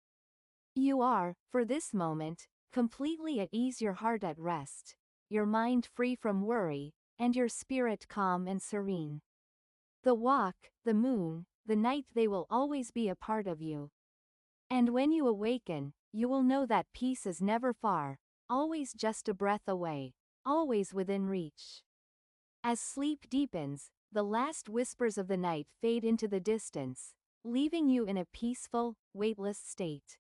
You are, for this moment, completely at ease, your heart at rest, your mind free from worry, and your spirit calm and serene. The walk, the moon, the night, they will always be a part of you. And when you awaken, you will know that peace is never far, always just a breath away, always within reach. As sleep deepens, the last whispers of the night fade into the distance, leaving you in a peaceful, weightless state.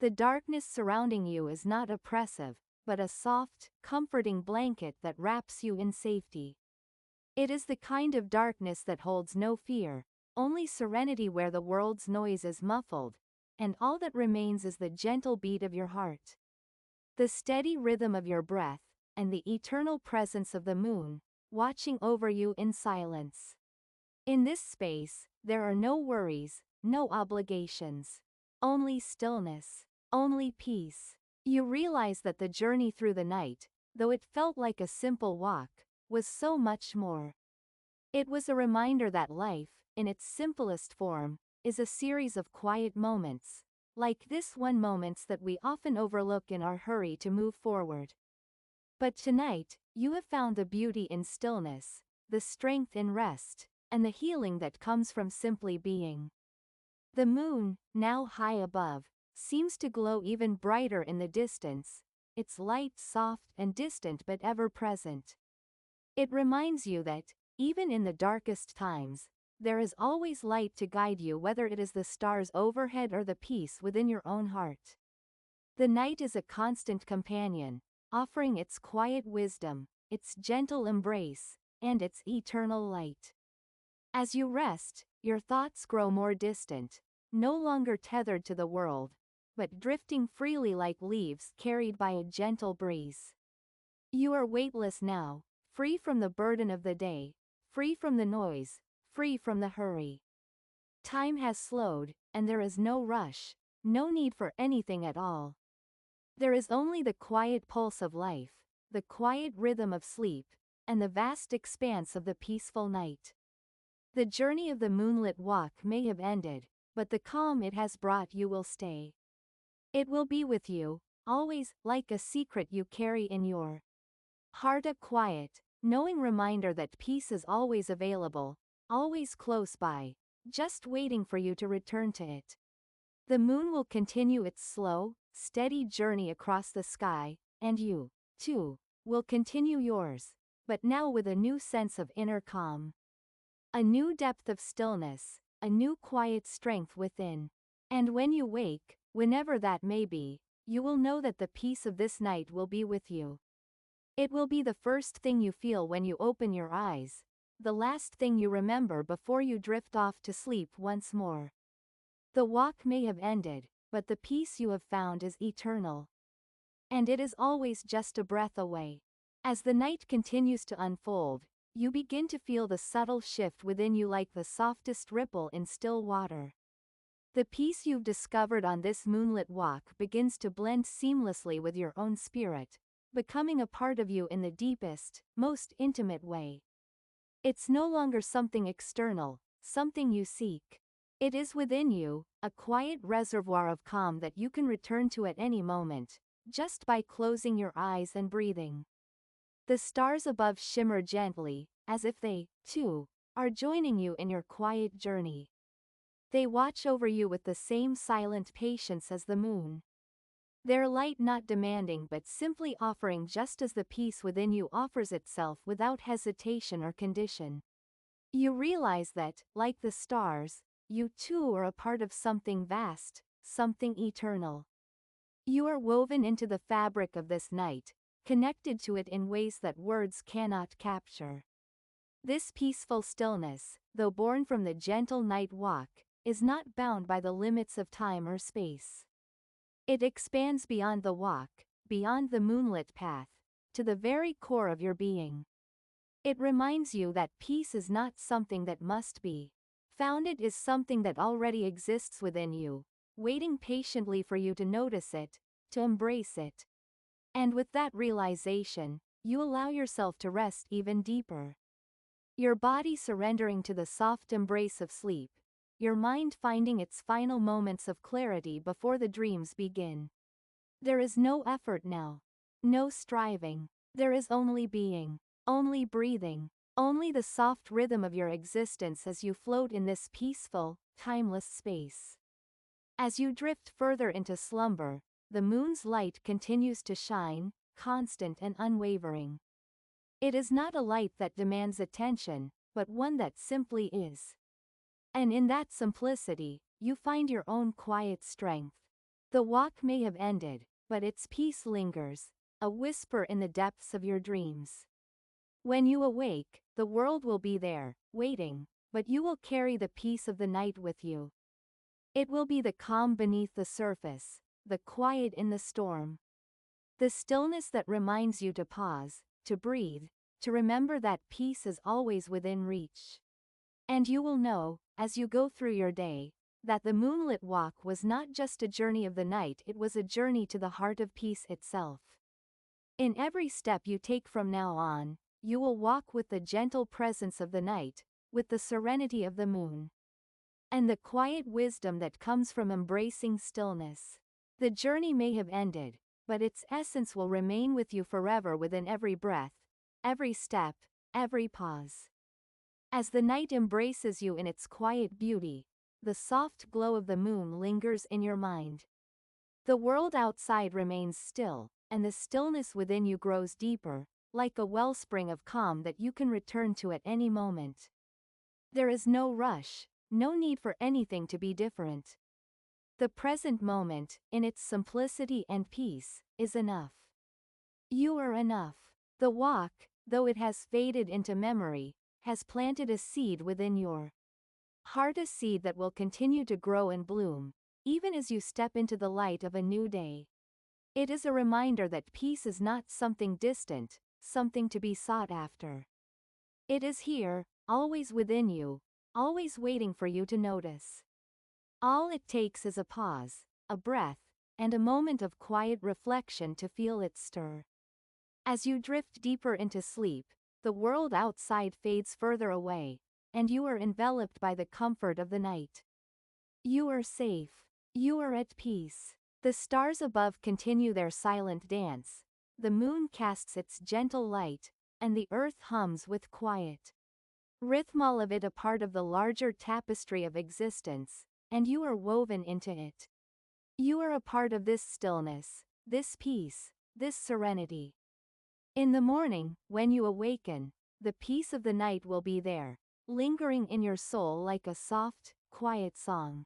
The darkness surrounding you is not oppressive, but a soft, comforting blanket that wraps you in safety. It is the kind of darkness that holds no fear, only serenity where the world's noise is muffled, and all that remains is the gentle beat of your heart, the steady rhythm of your breath, and the eternal presence of the moon, watching over you in silence. In this space, there are no worries, no obligations. Only stillness, only peace. You realize that the journey through the night, though it felt like a simple walk, was so much more. It was a reminder that life, in its simplest form, is a series of quiet moments, like this one, moments that we often overlook in our hurry to move forward. But tonight, you have found the beauty in stillness, the strength in rest, and the healing that comes from simply being. The moon, now high above, seems to glow even brighter in the distance, its light soft and distant but ever present. It reminds you that, even in the darkest times, there is always light to guide you, whether it is the stars overhead or the peace within your own heart. The night is a constant companion, offering its quiet wisdom, its gentle embrace, and its eternal light. As you rest, your thoughts grow more distant, no longer tethered to the world, but drifting freely like leaves carried by a gentle breeze. You are weightless now, free from the burden of the day, free from the noise, free from the hurry. Time has slowed, and there is no rush, no need for anything at all. There is only the quiet pulse of life, the quiet rhythm of sleep, and the vast expanse of the peaceful night. The journey of the moonlit walk may have ended, but the calm it has brought you will stay. It will be with you, always, like a secret you carry in your heart, a quiet, knowing reminder that peace is always available, always close by, just waiting for you to return to it. The moon will continue its slow, steady journey across the sky, and you, too, will continue yours, but now with a new sense of inner calm. A new depth of stillness, a new quiet strength within. And when you wake, whenever that may be, you will know that the peace of this night will be with you. It will be the first thing you feel when you open your eyes, the last thing you remember before you drift off to sleep once more. The walk may have ended, but the peace you have found is eternal. And it is always just a breath away. As the night continues to unfold, you begin to feel the subtle shift within you, like the softest ripple in still water. The peace you've discovered on this moonlit walk begins to blend seamlessly with your own spirit, becoming a part of you in the deepest, most intimate way. It's no longer something external, something you seek. It is within you, a quiet reservoir of calm that you can return to at any moment, just by closing your eyes and breathing. The stars above shimmer gently, as if they, too, are joining you in your quiet journey. They watch over you with the same silent patience as the moon. Their light not demanding but simply offering just as the peace within you offers itself without hesitation or condition. You realize that, like the stars, you too are a part of something vast, something eternal. You are woven into the fabric of this night, connected to it in ways that words cannot capture. This peaceful stillness, though born from the gentle night walk, is not bound by the limits of time or space. It expands beyond the walk, beyond the moonlit path, to the very core of your being. It reminds you that peace is not something that must be found, it is something that already exists within you, waiting patiently for you to notice it, to embrace it. And with that realization, you allow yourself to rest even deeper. Your body surrendering to the soft embrace of sleep, your mind finding its final moments of clarity before the dreams begin. There is no effort now. No striving. There is only being. Only breathing. Only the soft rhythm of your existence as you float in this peaceful, timeless space. As you drift further into slumber, the moon's light continues to shine, constant and unwavering. It is not a light that demands attention, but one that simply is. And in that simplicity, you find your own quiet strength. The walk may have ended, but its peace lingers, a whisper in the depths of your dreams. When you awake, the world will be there, waiting, but you will carry the peace of the night with you. It will be the calm beneath the surface, the quiet in the storm. The stillness that reminds you to pause, to breathe, to remember that peace is always within reach. And you will know, as you go through your day, that the moonlit walk was not just a journey of the night, it was a journey to the heart of peace itself. In every step you take from now on, you will walk with the gentle presence of the night, with the serenity of the moon, and the quiet wisdom that comes from embracing stillness. The journey may have ended, but its essence will remain with you forever within every breath, every step, every pause. As the night embraces you in its quiet beauty, the soft glow of the moon lingers in your mind. The world outside remains still, and the stillness within you grows deeper, like a wellspring of calm that you can return to at any moment. There is no rush, no need for anything to be different. The present moment, in its simplicity and peace, is enough. You are enough. The walk, though it has faded into memory, has planted a seed within your heart, a seed that will continue to grow and bloom, even as you step into the light of a new day. It is a reminder that peace is not something distant, something to be sought after. It is here, always within you, always waiting for you to notice. All it takes is a pause, a breath, and a moment of quiet reflection to feel it stir. As you drift deeper into sleep, the world outside fades further away, and you are enveloped by the comfort of the night. You are safe. You are at peace. The stars above continue their silent dance, the moon casts its gentle light, and the earth hums with quiet rhythm, all of it a part of the larger tapestry of existence, and you are woven into it. You are a part of this stillness, this peace, this serenity. In the morning, when you awaken, the peace of the night will be there, lingering in your soul like a soft, quiet song.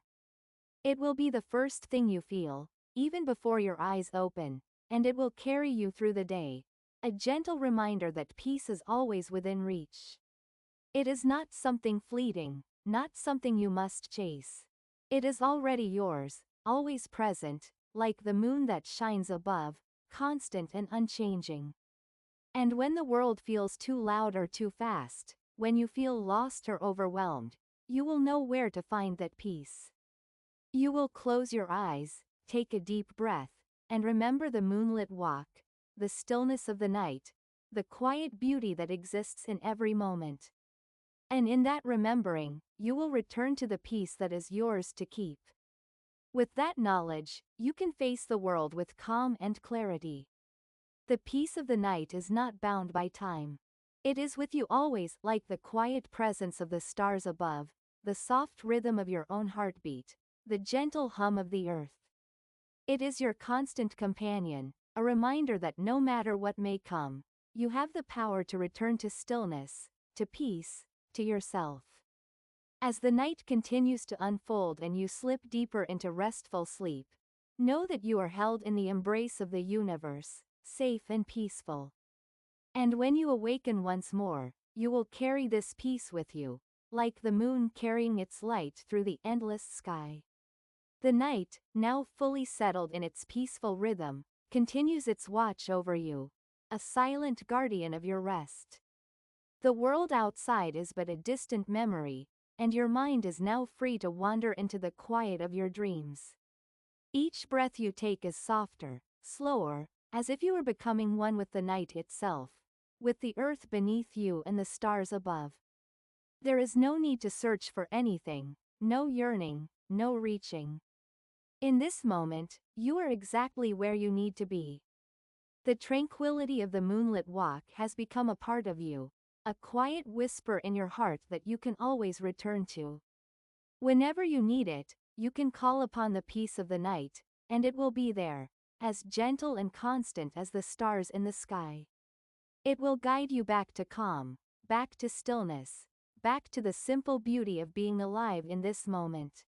It will be the first thing you feel, even before your eyes open, and it will carry you through the day, a gentle reminder that peace is always within reach. It is not something fleeting, not something you must chase. It is already yours, always present, like the moon that shines above, constant and unchanging. And when the world feels too loud or too fast, when you feel lost or overwhelmed, you will know where to find that peace. You will close your eyes, take a deep breath, and remember the moonlit walk, the stillness of the night, the quiet beauty that exists in every moment. And in that remembering, you will return to the peace that is yours to keep. With that knowledge, you can face the world with calm and clarity. The peace of the night is not bound by time. It is with you always, like the quiet presence of the stars above, the soft rhythm of your own heartbeat, the gentle hum of the earth. It is your constant companion, a reminder that no matter what may come, you have the power to return to stillness, to peace, to yourself. As the night continues to unfold and you slip deeper into restful sleep, know that you are held in the embrace of the universe, safe and peaceful. And when you awaken once more, you will carry this peace with you, like the moon carrying its light through the endless sky. The night, now fully settled in its peaceful rhythm, continues its watch over you, a silent guardian of your rest. The world outside is but a distant memory, and your mind is now free to wander into the quiet of your dreams. Each breath you take is softer, slower, as if you were becoming one with the night itself, with the earth beneath you and the stars above. There is no need to search for anything, no yearning, no reaching. In this moment, you are exactly where you need to be. The tranquility of the moonlit walk has become a part of you, a quiet whisper in your heart that you can always return to. Whenever you need it, you can call upon the peace of the night, and it will be there, as gentle and constant as the stars in the sky. It will guide you back to calm, back to stillness, back to the simple beauty of being alive in this moment.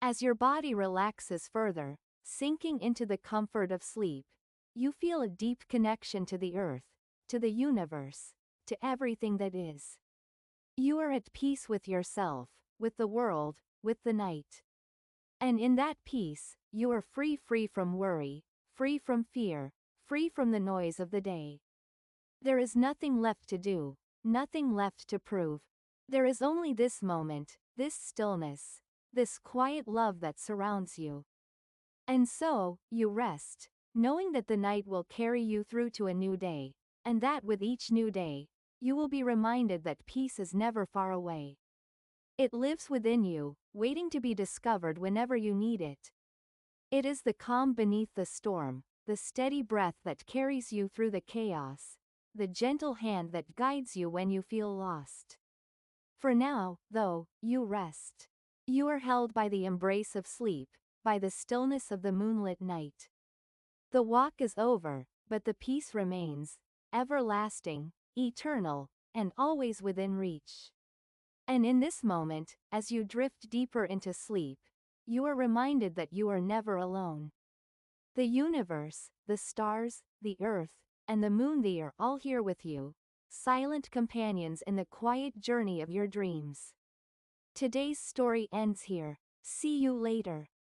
As your body relaxes further, sinking into the comfort of sleep, you feel a deep connection to the earth, to the universe, to everything that is. You are at peace with yourself, with the world, with the night. And in that peace, you are free from worry, free from fear, free from the noise of the day. There is nothing left to do, nothing left to prove. There is only this moment, this stillness, this quiet love that surrounds you. And so, you rest, knowing that the night will carry you through to a new day, and that with each new day, you will be reminded that peace is never far away. It lives within you, waiting to be discovered whenever you need it. It is the calm beneath the storm, the steady breath that carries you through the chaos, the gentle hand that guides you when you feel lost. For now, though, you rest. You are held by the embrace of sleep, by the stillness of the moonlit night. The walk is over, but the peace remains, everlasting, eternal, and always within reach. And in this moment, as you drift deeper into sleep, you are reminded that you are never alone. The universe, the stars, the earth, and the moon, they are all here with you, silent companions in the quiet journey of your dreams. Today's story ends here. See you later.